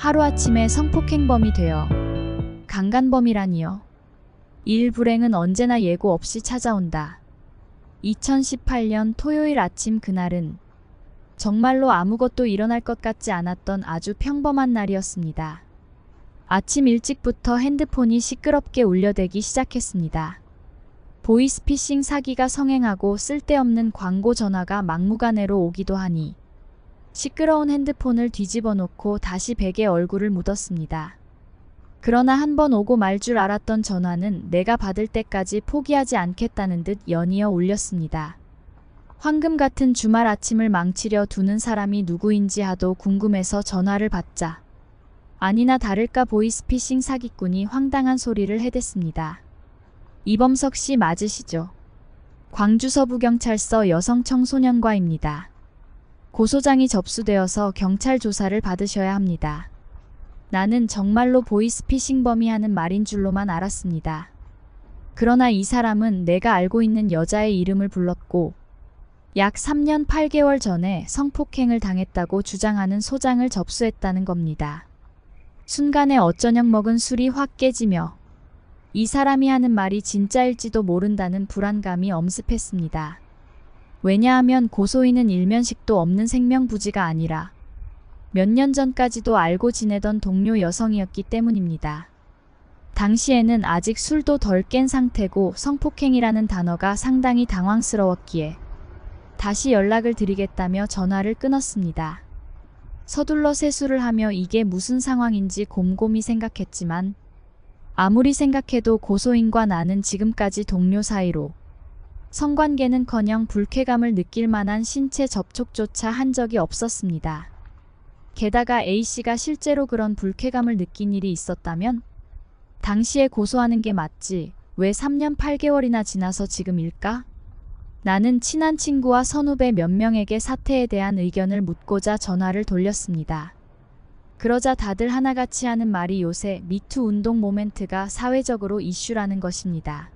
하루아침에 성폭행범이 되어 강간범이라니요. 일불행은 언제나 예고 없이 찾아온다. 2018년 토요일 아침, 그날은 정말로 아무것도 일어날 것 같지 않았던 아주 평범한 날이었습니다. 아침 일찍부터 핸드폰이 시끄럽게 울려대기 시작했습니다. 보이스피싱 사기가 성행하고 쓸데없는 광고 전화가 막무가내로 오기도 하니 시끄러운 핸드폰을 뒤집어 놓고 다시 베개 얼굴을 묻었습니다. 그러나 한 번 오고 말 줄 알았던 전화는 내가 받을 때까지 포기하지 않겠다는 듯 연이어 울렸습니다. 황금 같은 주말 아침을 망치려 두는 사람이 누구인지 하도 궁금해서 전화를 받자 아니나 다를까 보이스피싱 사기꾼이 황당한 소리를 해댔습니다. 이범석 씨 맞으시죠? 광주 서부경찰서 여성청소년과입니다. 고소장이 접수되어서 경찰 조사를 받으셔야 합니다. 나는 정말로 보이스피싱범이 하는 말인 줄로만 알았습니다. 그러나 이 사람은 내가 알고 있는 여자의 이름을 불렀고 약 3년 8개월 전에 성폭행을 당했다고 주장하는 소장을 접수했다는 겁니다. 순간에 어쩌녁 먹은 술이 확 깨지며 이 사람이 하는 말이 진짜일지도 모른다는 불안감이 엄습했습니다. 왜냐하면 고소인은 일면식도 없는 생명부지가 아니라 몇 년 전까지도 알고 지내던 동료 여성이었기 때문입니다. 당시에는 아직 술도 덜 깬 상태고 성폭행이라는 단어가 상당히 당황스러웠기에 다시 연락을 드리겠다며 전화를 끊었습니다. 서둘러 세수를 하며 이게 무슨 상황인지 곰곰이 생각했지만 아무리 생각해도 고소인과 나는 지금까지 동료 사이로 성관계는커녕 불쾌감을 느낄 만한 신체 접촉조차 한 적이 없었습니다. 게다가 A씨가 실제로 그런 불쾌감을 느낀 일이 있었다면 당시에 고소하는 게 맞지 왜 3년 8개월이나 지나서 지금일까? 나는 친한 친구와 선후배 몇 명에게 사태에 대한 의견을 묻고자 전화를 돌렸습니다. 그러자 다들 하나같이 하는 말이 요새 미투 운동 모멘트가 사회적으로 이슈라는 것입니다.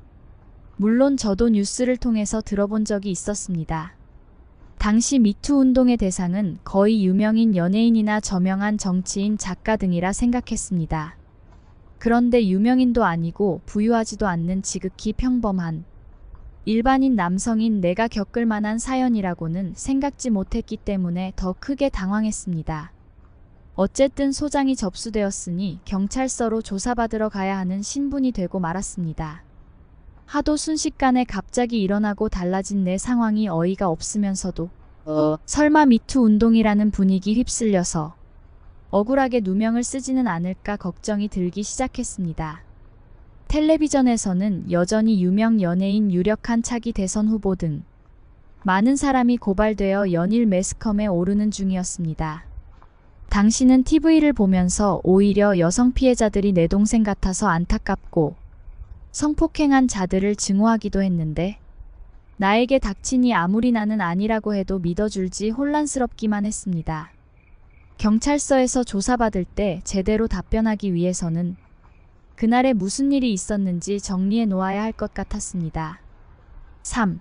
물론 저도 뉴스를 통해서 들어본 적이 있었습니다. 당시 미투 운동의 대상은 거의 유명인 연예인이나 저명한 정치인, 작가 등이라 생각했습니다. 그런데 유명인도 아니고 부유하지도 않는 지극히 평범한 일반인 남성인 내가 겪을 만한 사연이라고는 생각지 못했기 때문에 더 크게 당황했습니다. 어쨌든 소장이 접수되었으니 경찰서로 조사받으러 가야 하는 신분이 되고 말았습니다. 하도 순식간에 갑자기 일어나고 달라진 내 상황이 어이가 없으면서도 설마 미투 운동이라는 분위기 휩쓸려서 억울하게 누명을 쓰지는 않을까 걱정이 들기 시작했습니다. 텔레비전에서는 여전히 유명 연예인, 유력한 차기 대선 후보 등 많은 사람이 고발되어 연일 매스컴에 오르는 중이었습니다. 당시는 TV를 보면서 오히려 여성 피해자들이 내 동생 같아서 안타깝고 성폭행한 자들을 증오하기도 했는데 나에게 닥치니 아무리 나는 아니라고 해도 믿어줄지 혼란스럽기만 했습니다. 경찰서에서 조사받을 때 제대로 답변하기 위해서는 그날에 무슨 일이 있었는지 정리해 놓아야 할 것 같았습니다. 3.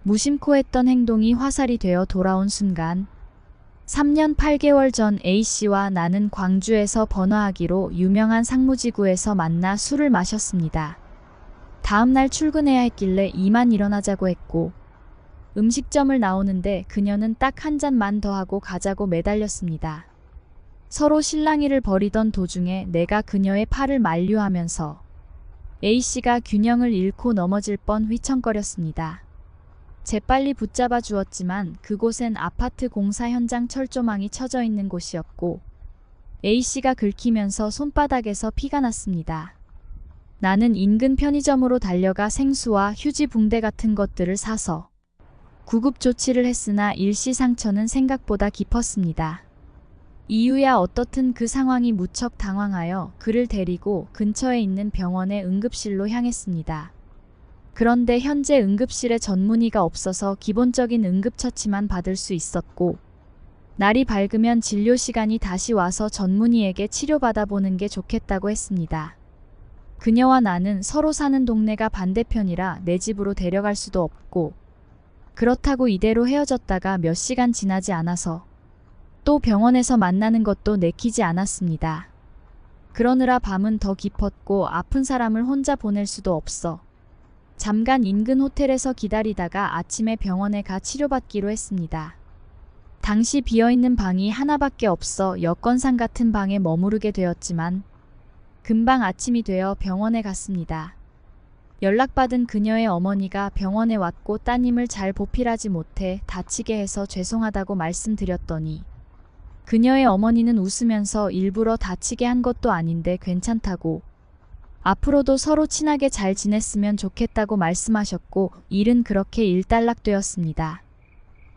무심코 했던 행동이 화살이 되어 돌아온 순간 3년 8개월 전 A씨와 나는 광주에서 번화하기로 유명한 상무지구에서 만나 술을 마셨습니다. 다음날 출근해야 했길래 이만 일어나자고 했고 음식점을 나오는데 그녀는 딱 한 잔만 더 하고 가자고 매달렸습니다. 서로 실랑이를 벌이던 도중에 내가 그녀의 팔을 만류하면서 A씨가 균형을 잃고 넘어질 뻔 휘청거렸습니다. 재빨리 붙잡아 주었지만 그곳엔 아파트 공사 현장 철조망이 쳐져 있는 곳이었고 A씨가 긁히면서 손바닥에서 피가 났습니다. 나는 인근 편의점으로 달려가 생수와 휴지 붕대 같은 것들을 사서 구급 조치를 했으나 일시 상처는 생각보다 깊었습니다. 이유야 어떻든 그 상황이 무척 당황하여 그를 데리고 근처에 있는 병원의 응급실로 향했습니다. 그런데 현재 응급실에 전문의가 없어서 기본적인 응급처치만 받을 수 있었고 날이 밝으면 진료 시간이 다시 와서 전문의에게 치료받아보는 게 좋겠다고 했습니다. 그녀와 나는 서로 사는 동네가 반대편이라 내 집으로 데려갈 수도 없고 그렇다고 이대로 헤어졌다가 몇 시간 지나지 않아서 또 병원에서 만나는 것도 내키지 않았습니다. 그러느라 밤은 더 깊었고 아픈 사람을 혼자 보낼 수도 없어 잠깐 인근 호텔에서 기다리다가 아침에 병원에 가 치료받기로 했습니다. 당시 비어있는 방이 하나밖에 없어 여건상 같은 방에 머무르게 되었지만 금방 아침이 되어 병원에 갔습니다. 연락받은 그녀의 어머니가 병원에 왔고 따님을 잘 보필하지 못해 다치게 해서 죄송하다고 말씀드렸더니 그녀의 어머니는 웃으면서 일부러 다치게 한 것도 아닌데 괜찮다고 앞으로도 서로 친하게 잘 지냈으면 좋겠다고 말씀하셨고 일은 그렇게 일단락되었습니다.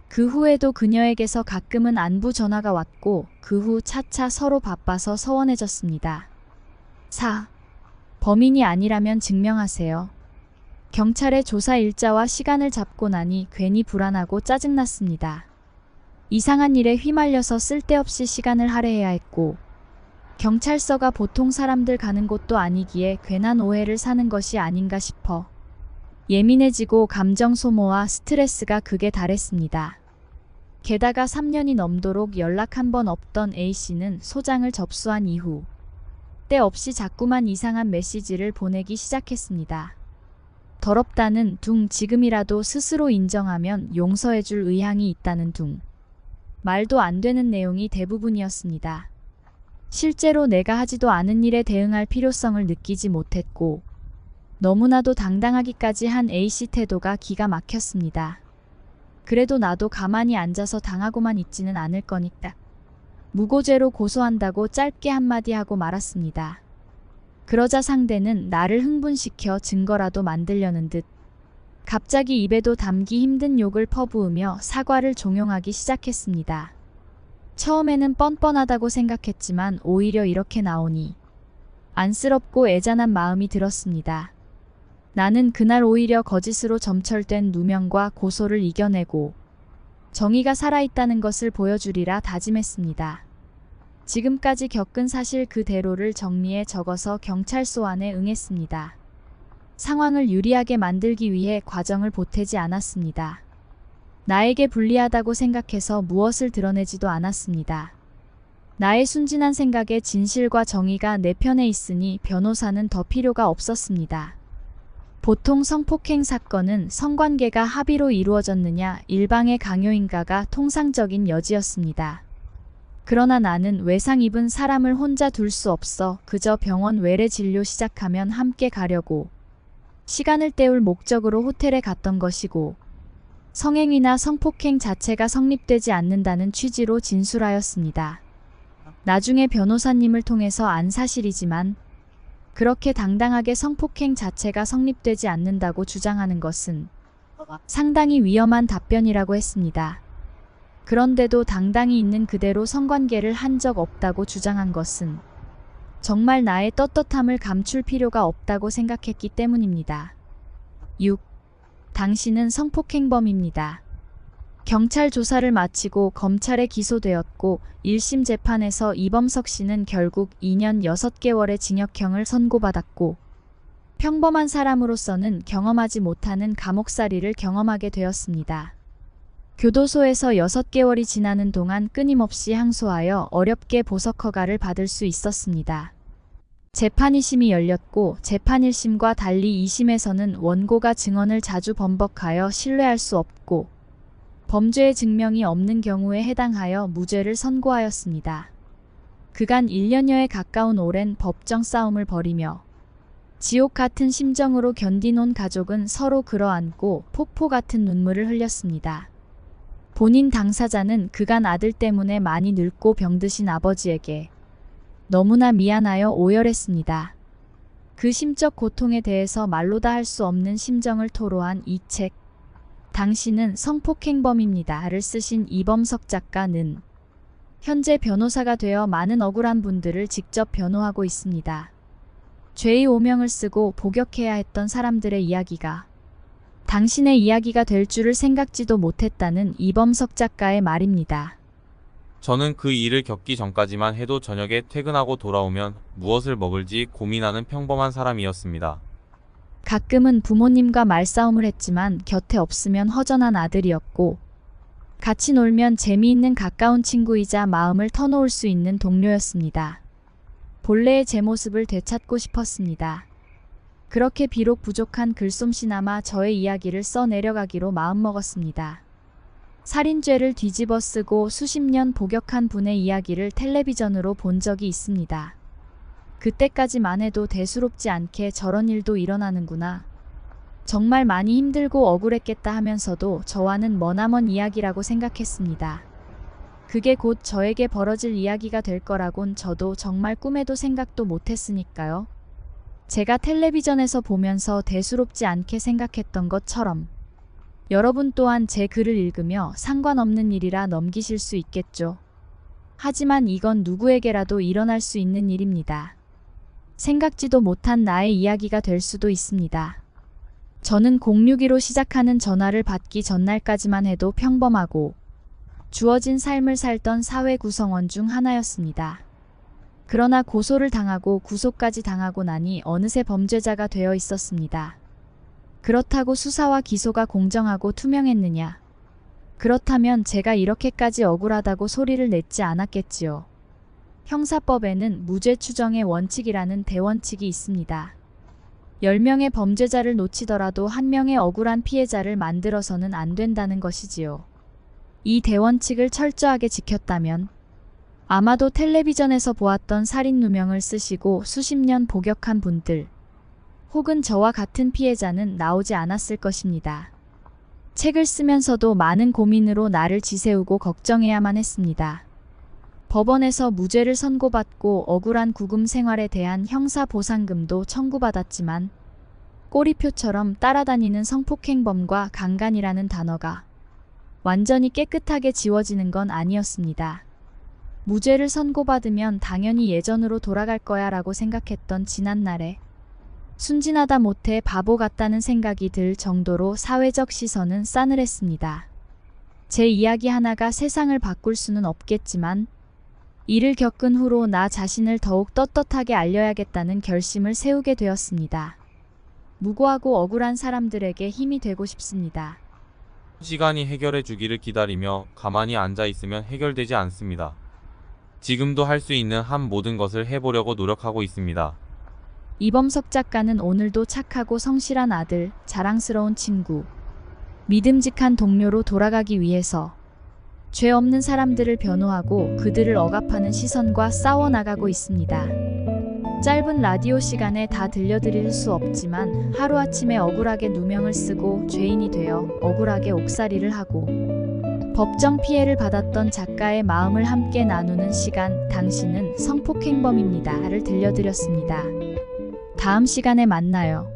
그 후에도 그녀에게서 가끔은 안부 전화가 왔고 그 후 차차 서로 바빠서 서운해졌습니다. 4. 범인이 아니라면 증명하세요. 경찰의 조사 일자와 시간을 잡고 나니 괜히 불안하고 짜증났습니다. 이상한 일에 휘말려서 쓸데없이 시간을 할애해야 했고 경찰서가 보통 사람들 가는 곳도 아니기에 괜한 오해를 사는 것이 아닌가 싶어 예민해지고 감정 소모와 스트레스가 극에 달했습니다. 게다가 3년이 넘도록 연락 한 번 없던 A씨는 소장을 접수한 이후 때없이 자꾸만 이상한 메시지를 보내기 시작했습니다. 더럽다는 둥 지금이라도 스스로 인정하면 용서해줄 의향이 있다는 둥 말도 안 되는 내용이 대부분이었습니다. 실제로 내가 하지도 않은 일에 대응할 필요성을 느끼지 못했고 너무나도 당당하기까지 한 A씨 태도가 기가 막혔습니다. 그래도 나도 가만히 앉아서 당하고만 있지는 않을 거니까 무고죄로 고소한다고 짧게 한마디 하고 말았습니다. 그러자 상대는 나를 흥분시켜 증거라도 만들려는 듯 갑자기 입에도 담기 힘든 욕을 퍼부으며 사과를 종용하기 시작했습니다. 처음에는 뻔뻔하다고 생각했지만 오히려 이렇게 나오니 안쓰럽고 애잔한 마음이 들었습니다. 나는 그날 오히려 거짓으로 점철된 누명과 고소를 이겨내고 정의가 살아있다는 것을 보여주리라 다짐했습니다. 지금까지 겪은 사실 그대로를 정리해 적어서 경찰 소환에 응했습니다. 상황을 유리하게 만들기 위해 과정을 보태지 않았습니다. 나에게 불리하다고 생각해서 무엇을 드러내지도 않았습니다. 나의 순진한 생각에 진실과 정의가 내 편에 있으니 변호사는 더 필요가 없었습니다. 보통 성폭행 사건은 성관계가 합의로 이루어졌느냐 일방의 강요인가가 통상적인 여지였습니다. 그러나 나는 외상 입은 사람을 혼자 둘 수 없어 그저 병원 외래 진료 시작하면 함께 가려고 시간을 때울 목적으로 호텔에 갔던 것이고 성행위나 성폭행 자체가 성립되지 않는다는 취지로 진술하였습니다. 나중에 변호사님을 통해서 안 사실이지만 그렇게 당당하게 성폭행 자체가 성립되지 않는다고 주장하는 것은 상당히 위험한 답변이라고 했습니다. 그런데도 당당히 있는 그대로 성관계를 한 적 없다고 주장한 것은 정말 나의 떳떳함을 감출 필요가 없다고 생각했기 때문입니다. 6. 당신은 성폭행범입니다. 경찰 조사를 마치고 검찰에 기소되었고 1심 재판에서 이범석 씨는 결국 2년 6개월의 징역형을 선고받았고 평범한 사람으로서는 경험하지 못하는 감옥살이를 경험하게 되었습니다. 교도소에서 6개월이 지나는 동안 끊임없이 항소하여 어렵게 보석 허가를 받을 수 있었습니다. 재판 2심이 열렸고 재판 1심과 달리 2심에서는 원고가 증언을 자주 번복하여 신뢰할 수 없고 범죄의 증명이 없는 경우에 해당하여 무죄를 선고하였습니다. 그간 1년여에 가까운 오랜 법정 싸움을 벌이며 지옥 같은 심정으로 견디놓은 가족은 서로 끌어안고 폭포 같은 눈물을 흘렸습니다. 본인 당사자는 그간 아들 때문에 많이 늙고 병드신 아버지에게 너무나 미안하여 오열했습니다. 그 심적 고통에 대해서 말로 다 할 수 없는 심정을 토로한 이 책 당신은 성폭행범입니다를 쓰신 이범석 작가는 현재 변호사가 되어 많은 억울한 분들을 직접 변호하고 있습니다. 죄의 오명을 쓰고 복역해야 했던 사람들의 이야기가 당신의 이야기가 될 줄을 생각지도 못했다는 이범석 작가의 말입니다. 저는 그 일을 겪기 전까지만 해도 저녁에 퇴근하고 돌아오면 무엇을 먹을지 고민하는 평범한 사람이었습니다. 가끔은 부모님과 말싸움을 했지만 곁에 없으면 허전한 아들이었고 같이 놀면 재미있는 가까운 친구이자 마음을 터놓을 수 있는 동료였습니다. 본래의 제 모습을 되찾고 싶었습니다. 그렇게 비록 부족한 글솜씨나마 저의 이야기를 써내려가기로 마음먹었습니다. 살인죄를 뒤집어 쓰고 수십 년 복역한 분의 이야기를 텔레비전으로 본 적이 있습니다. 그때까지만 해도 대수롭지 않게 저런 일도 일어나는구나. 정말 많이 힘들고 억울했겠다 하면서도 저와는 머나먼 이야기라고 생각했습니다. 그게 곧 저에게 벌어질 이야기가 될 거라곤 저도 정말 꿈에도 생각도 못했으니까요. 제가 텔레비전에서 보면서 대수롭지 않게 생각했던 것처럼 여러분 또한 제 글을 읽으며 상관없는 일이라 넘기실 수 있겠죠. 하지만 이건 누구에게라도 일어날 수 있는 일입니다. 생각지도 못한 나의 이야기가 될 수도 있습니다. 저는 062로 시작하는 전화를 받기 전날까지만 해도 평범하고 주어진 삶을 살던 사회 구성원 중 하나였습니다. 그러나 고소를 당하고 구속까지 당하고 나니 어느새 범죄자가 되어 있었습니다. 그렇다고 수사와 기소가 공정하고 투명했느냐? 그렇다면 제가 이렇게까지 억울하다고 소리를 냈지 않았겠지요. 형사법에는 무죄 추정의 원칙이라는 대원칙이 있습니다. 10명의 범죄자를 놓치더라도 1명의 억울한 피해자를 만들어서는 안 된다는 것이지요. 이 대원칙을 철저하게 지켰다면 아마도 텔레비전에서 보았던 살인 누명을 쓰시고 수십 년 복역한 분들, 혹은 저와 같은 피해자는 나오지 않았을 것입니다. 책을 쓰면서도 많은 고민으로 나를 지새우고 걱정해야만 했습니다. 법원에서 무죄를 선고받고 억울한 구금 생활에 대한 형사보상금도 청구받았지만 꼬리표처럼 따라다니는 성폭행범과 강간이라는 단어가 완전히 깨끗하게 지워지는 건 아니었습니다. 무죄를 선고받으면 당연히 예전으로 돌아갈 거야 라고 생각했던 지난날에 순진하다 못해 바보 같다는 생각이 들 정도로 사회적 시선은 싸늘했습니다. 제 이야기 하나가 세상을 바꿀 수는 없겠지만 이를 겪은 후로 나 자신을 더욱 떳떳하게 알려야겠다는 결심을 세우게 되었습니다. 무고하고 억울한 사람들에게 힘이 되고 싶습니다. 시간이 해결해 주기를 기다리며 가만히 앉아 있으면 해결되지 않습니다. 지금도 할 수 있는 한 모든 것을 해보려고 노력하고 있습니다. 이범석 작가는 오늘도 착하고 성실한 아들, 자랑스러운 친구, 믿음직한 동료로 돌아가기 위해서 죄 없는 사람들을 변호하고 그들을 억압하는 시선과 싸워나가고 있습니다. 짧은 라디오 시간에 다 들려드릴 수 없지만 하루아침에 억울하게 누명을 쓰고 죄인이 되어 억울하게 옥살이를 하고 법정 피해를 받았던 작가의 마음을 함께 나누는 시간, 당신은 성폭행범입니다를 들려드렸습니다. 다음 시간에 만나요.